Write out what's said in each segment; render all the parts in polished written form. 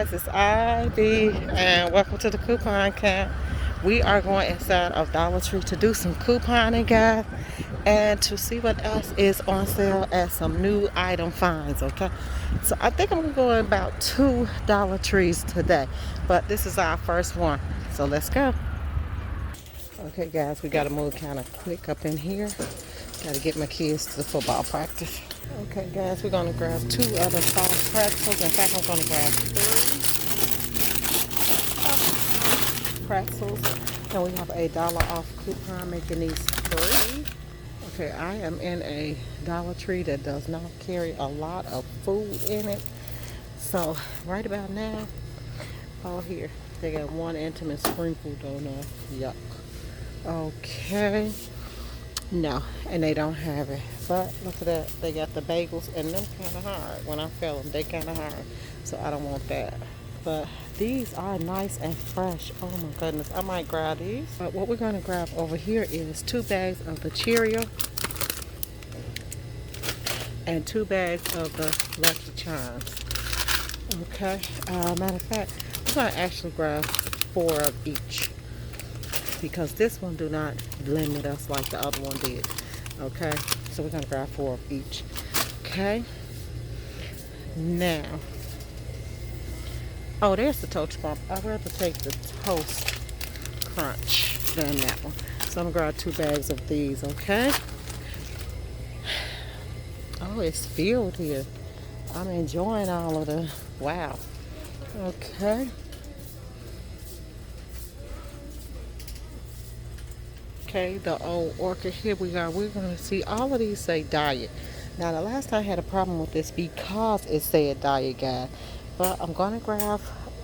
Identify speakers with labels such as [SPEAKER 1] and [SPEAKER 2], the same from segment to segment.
[SPEAKER 1] guys, it's Ivy and welcome to the coupon camp. We are going inside of Dollar Tree to do some couponing, guys, and to see what else is on sale and some new item finds, okay? So I think I'm going about 2 Dollar Trees today, but this is our first one, so let's go. Okay guys, we gotta move kind of quick up in here. Gotta get my kids to the football practice. Okay guys, we're gonna grab 2 other soft pretzels. In fact, I'm gonna grab 3 pretzels. And we have a dollar off coupon making these 3. Okay, I am in a Dollar Tree that does not carry a lot of food in it. So right about now, oh here, they got 1 intimate sprinkle donut. Yuck. Okay. No, and they don't have it. But look at that. They got the bagels, and them kind of hard. When I feel them, they kind of hard. So I don't want that. But these are nice and fresh. Oh my goodness. I might grab these. But what we're going to grab over here is 2 bags of the Cheerio and 2 bags of the Lucky Charms. Okay. Matter of fact, we're going to actually grab 4 of each, because this one do not limit us like the other one did. Okay, so we're gonna grab 4 of each. Okay, now, oh, there's the Toast Crunch. I'd rather take the Toast Crunch than that one. So I'm gonna grab 2 bags of these. Okay. Oh, it's filled here. I'm enjoying all of the, wow. Okay. Okay, the old orchid. Here we are. We're going to see all of these say diet. Now, the last time I had a problem with this because it said diet, guys. But I'm going to grab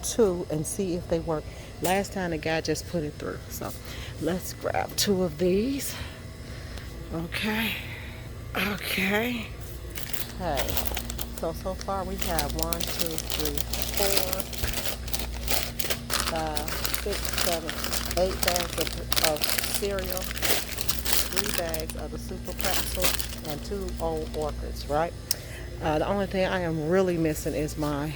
[SPEAKER 1] 2 and see if they work. Last time the guy just put it through. So let's grab 2 of these. Okay. Okay. Okay. So far we have 1, 2, 3, 4, 5, 6, 7, 8 bags of cereal, 3 bags of the super pretzel, and 2 old orchids, right? The only thing I am really missing is my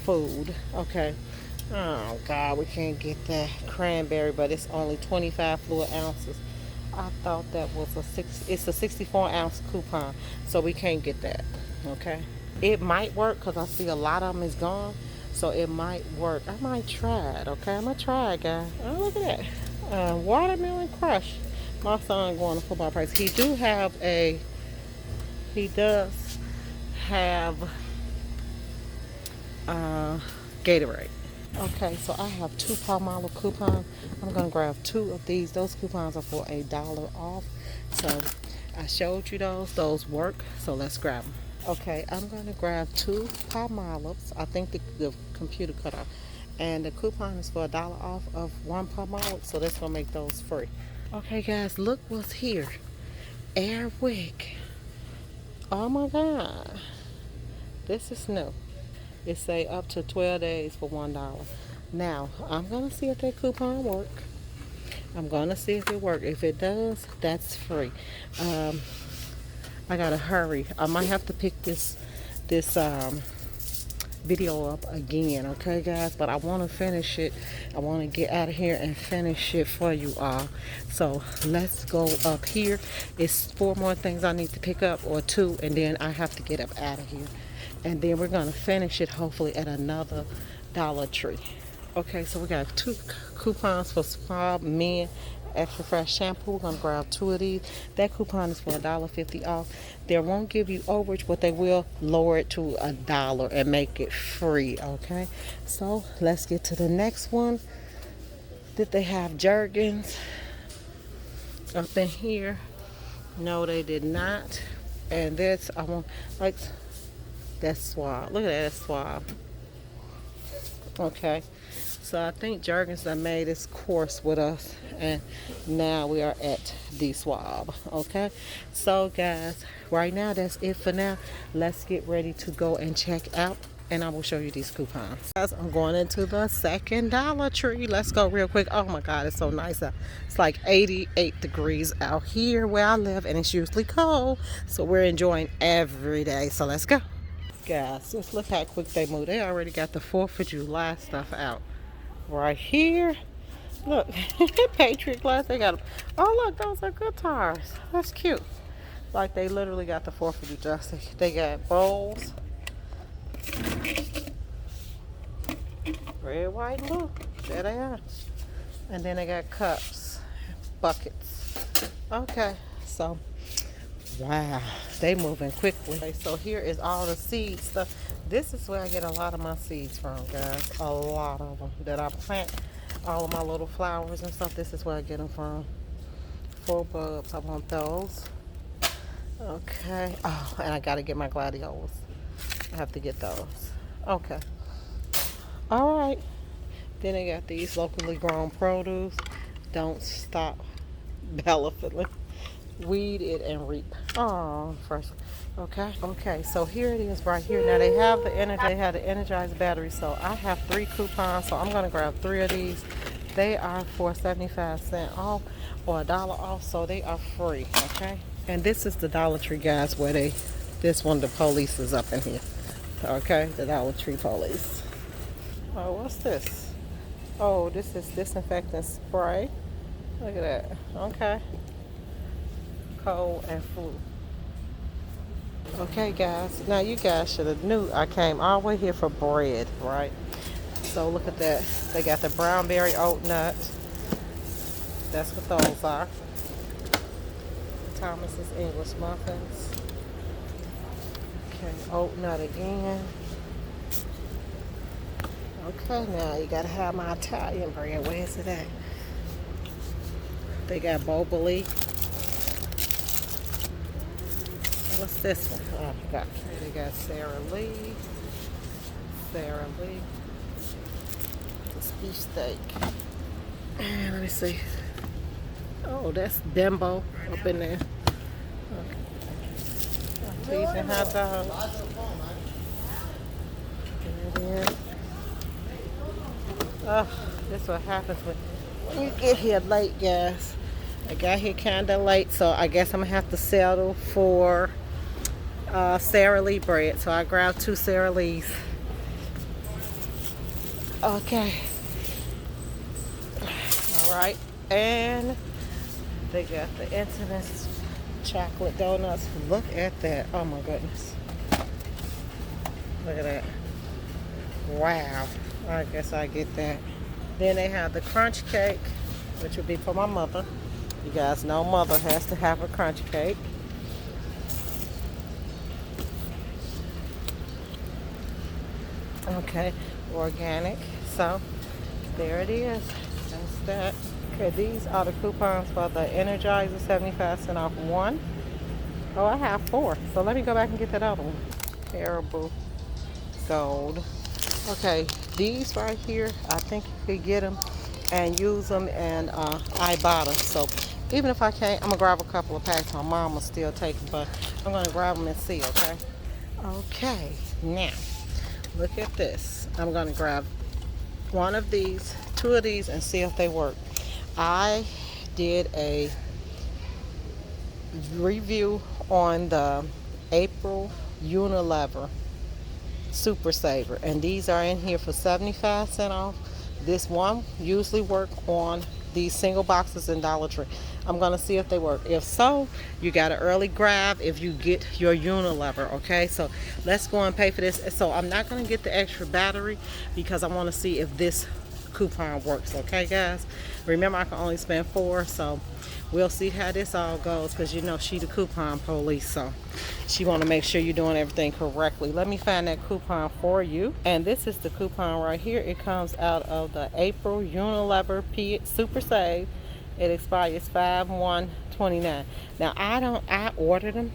[SPEAKER 1] food. Okay. Oh God, we can't get that cranberry, but it's only 25 fluid ounces. I thought that was it's a 64 ounce coupon, so we can't get that. Okay. It might work because I see a lot of them is gone. So it might work. I might try it, okay? I'm going to try it, guys. Oh, look at that. Watermelon Crush. My son going to football practice. He does have Gatorade. Okay, so I have 2 Palmolive coupons. I'm going to grab 2 of these. Those coupons are for $1 off. So I showed you those work, so let's grab them. Okay, I'm going to grab 2 Palmolives. I think the computer cut off. And the coupon is for $1 off of 1 Palmolive, so that's going to make those free. Okay, guys, look what's here. Airwick. Oh my God. This is new. It say up to 12 days for $1. Now, I'm going to see if that coupon work. I'm going to see if it works. If it does, that's free. I gotta hurry. I might have to pick this video up again, okay guys? But I want to finish it. I want to get out of here and finish it for you all. So let's go up here. It's 4 more things I need to pick up, or 2, and then I have to get up out of here. And then we're gonna finish it hopefully at another Dollar Tree. Okay, so we got 2 coupons for Spa Men Extra Fresh Shampoo. We're going to grab 2 of these. That coupon is for $1.50 off. They won't give you overage, but they will lower it to $1 and make it free, okay? So let's get to the next one. Did they have Jergens up in here? No, they did not. And this, I want, like, that's Suave. Look at that, that's Suave. Okay. So I think Jergens done made this course with us, and now we are at the Swab. Okay, so guys, right now that's it for now. Let's get ready to go and check out, and I will show you these coupons. Guys, I'm going into the second Dollar Tree. Let's go real quick. Oh my God, it's so nice out. It's like 88 degrees out here where I live, and it's usually cold, so we're enjoying every day. So let's go. Guys, just look how quick they move. They already got the 4th of July stuff out. Right here. Look, Patriot glass. They got, oh look, those are guitars. That's cute. Like they literally got the 4th of July. They got bowls. Red, white, and blue. There they are. And then they got cups, buckets. Okay, so wow, they moving quickly. Okay, so here is all the seed stuff. This is where I get a lot of my seeds from, guys. A lot of them that I plant. All of my little flowers and stuff. This is where I get them from. 4 bulbs. I want those. Okay. Oh, and I gotta get my gladiolus. I have to get those. Okay. All right. Then they got these locally grown produce. Don't stop benefiting. Weed it and reap. Oh, first. Okay. Okay. So here it is right here. Now they have the energy. They have the energized battery. So I have 3 coupons. So I'm gonna grab 3 of these. They are for 75 cents off or $1 off. So they are free. Okay. And this is the Dollar Tree, guys, where this one, the police is up in here. Okay. The Dollar Tree police. Oh, what's this? Oh, this is disinfectant spray. Look at that. Okay. Cold and flu. Okay, guys. Now you guys should have knew I came all the way here for bread, right? So look at that. They got the brown berry oat nut. That's what those are. Thomas's English muffins. Okay, oat nut again. Okay, now you gotta have my Italian bread. Where is it at? They got Boboli. What's this one? Oh, I forgot. They got Sara Lee. Sara Lee. This beef steak. And let me see. Oh, that's Dembo up in there. Okay. Cheese and hot dogs. There it is. Oh, this is what happens when you get here late, guys. I got here kind of late, so I guess I'm going to have to settle for Sara Lee bread. So I grabbed 2 Sara Lees. Okay. All right. And they got the Intimus chocolate donuts. Look at that. Oh, my goodness. Look at that. Wow. I guess I get that. Then they have the crunch cake, which would be for my mother. You guys know mother has to have a crunch cake. Okay, organic. So there it is. That's that. Okay, these are the coupons for the Energizer, 75 cents off 1. Oh, I have 4. So let me go back and get that other one. Terrible gold. Okay, these right here, I think you could get them and use them in Ibotta. So even if I can't, I'm gonna grab a couple of packs. My mom will still take them, but I'm gonna grab them and see. Okay. Okay. Now, look at this. I'm gonna grab 1 of these, 2 of these, and see if they work. I did a review on the April Unilever Super Saver, and these are in here for 75 cents off. This one usually work on these single boxes in Dollar Tree. I'm gonna see if they work. If so, you got an early grab if you get your Unilever. Okay, so let's go and pay for this. So I'm not gonna get the extra battery because I want to see if this coupon works. Okay, guys, remember I can only spend 4, so we'll see how this all goes, because you know she the coupon police, so she want to make sure you're doing everything correctly. Let me find that coupon for you. And this is the coupon right here. It comes out of the April Unilever Super Save. It expires 5/1/29. Now I ordered them.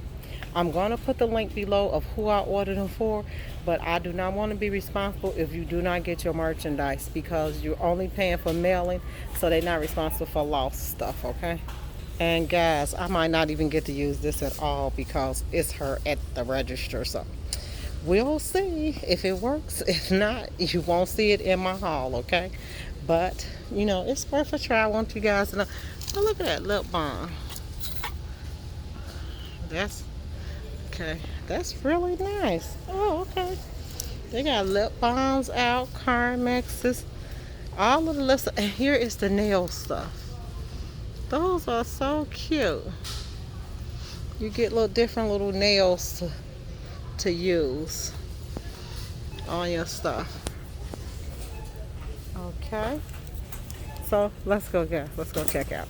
[SPEAKER 1] I'm going to put the link below of who I ordered them for, but I do not want to be responsible if you do not get your merchandise, because you're only paying for mailing, so they're not responsible for lost stuff. Okay. And guys, I might not even get to use this at all because it's her at the register. So we'll see if it works. If not, you won't see it in my haul, okay? But, you know, it's worth a try. I want you guys to know. Oh, look at that lip balm. That's Okay, that's really nice. Oh, okay. They got lip balms out, Carmexes, all of the list. And here is the nail stuff. Those are so cute. You get little different little nails to use on your stuff. Okay. So let's go, guys. Let's go check out.